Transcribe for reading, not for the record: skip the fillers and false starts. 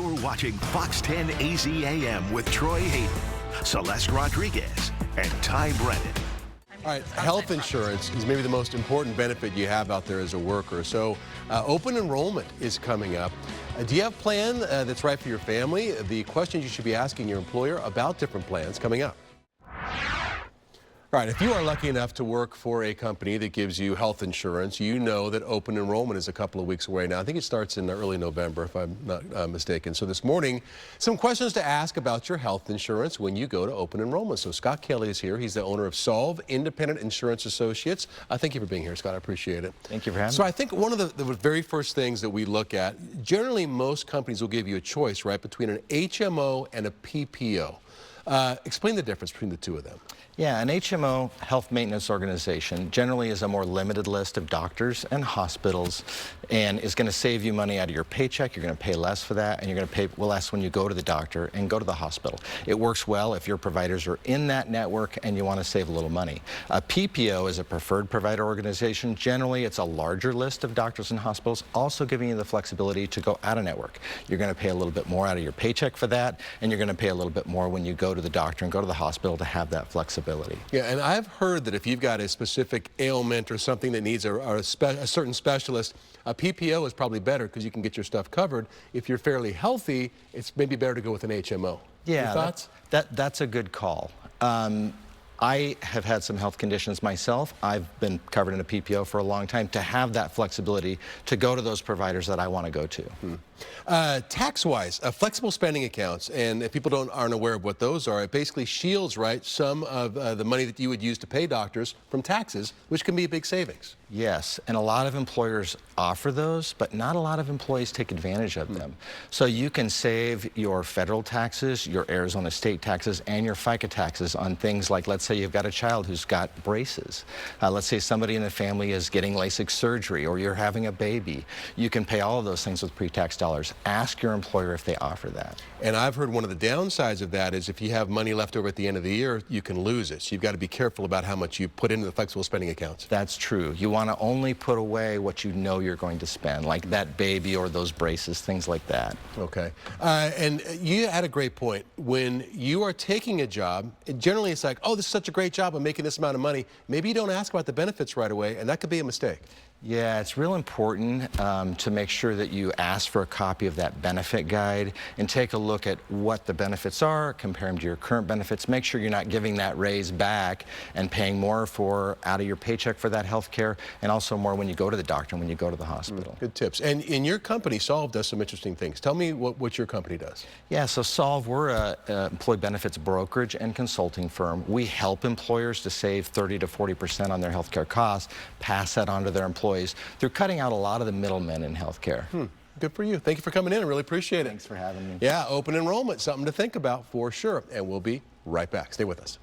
You're watching Fox 10 AZAM with Troy Hayden, Celeste Rodriguez, and Ty Brennan. All right, health insurance is maybe the most important benefit you have out there as a worker. So open enrollment is coming up. Do you have a plan that's right for your family? The questions you should be asking your employer about different plans coming up. All right, if you are lucky enough to work for a company that gives you health insurance, you know that open enrollment is a couple of weeks away now. I think it starts in early November, if I'm not mistaken. So this morning, some questions to ask about your health insurance when you go to open enrollment. So Scott Kelley is here. He's the owner of SolV Independent Insurance Associates. Thank you for being here, Scott. I appreciate it. Thank you for having me. So I think one of the very first things that we look at, generally most companies will give you a choice, right, between an HMO and a PPO. Explain the difference between the two of them. Yeah, an HMO, health maintenance organization, generally is a more limited list of doctors and hospitals and is going to save you money out of your paycheck. You're going to pay less for that, and you're going to pay less when you go to the doctor and go to the hospital. It works well if your providers are in that network and you want to save a little money. A PPO is a preferred provider organization. Generally, it's a larger list of doctors and hospitals, also giving you the flexibility to go out of network. You're going to pay a little bit more out of your paycheck for that, and you're going to pay a little bit more when you go to the doctor and go to the hospital to have that flexibility. Yeah, and I've heard that if you've got a specific ailment or something that needs a certain specialist, a PPO is probably better because you can get your stuff covered. If you're fairly healthy, it's maybe better to go with an HMO. Yeah, your thoughts? That's a good call. I have had some health conditions myself. I've been covered in a PPO for a long time to have that flexibility to go to those providers that I want to go to. Tax-wise, flexible spending accounts, and if people aren't aware of what those are, it basically shields, right, some of the money that you would use to pay doctors from taxes, which can be a big savings. Yes, and a lot of employers offer those, but not a lot of employees take advantage of them. So you can save your federal taxes, your Arizona state taxes, and your FICA taxes on things like, let's say you've got a child who's got braces. Let's say somebody in the family is getting LASIK surgery, or you're having a baby. You can pay all of those things with pre-tax dollars. Ask your employer if they offer that. And I've heard one of the downsides of that is if you have money left over at the end of the year, you can lose it. So you've got to be careful about how much you put into the flexible spending accounts. That's true. You want to only put away what you know you're going to spend, like that baby or those braces, things like that. Okay. And you had a great point. When you are taking a job, generally it's like, oh, this is such a great job, I'm making this amount of money. Maybe you don't ask about the benefits right away, and that could be a mistake. Yeah, it's real important to make sure that you ask for a copy of that benefit guide and take a look at what the benefits are, compare them to your current benefits. Make sure you're not giving that raise back and paying more out of your paycheck for that health care, and also more when you go to the doctor and when you go to the hospital. Good tips. And in your company, SolV does some interesting things. Tell me what your company does. Yeah, so SolV, we're an employee benefits brokerage and consulting firm. We help employers to save 30 to 40% on their health care costs, pass that on to their employees through cutting out a lot of the middlemen in healthcare. Good for you. Thank you for coming in. I really appreciate it. Thanks for having me. Yeah, open enrollment, something to think about for sure. And we'll be right back. Stay with us.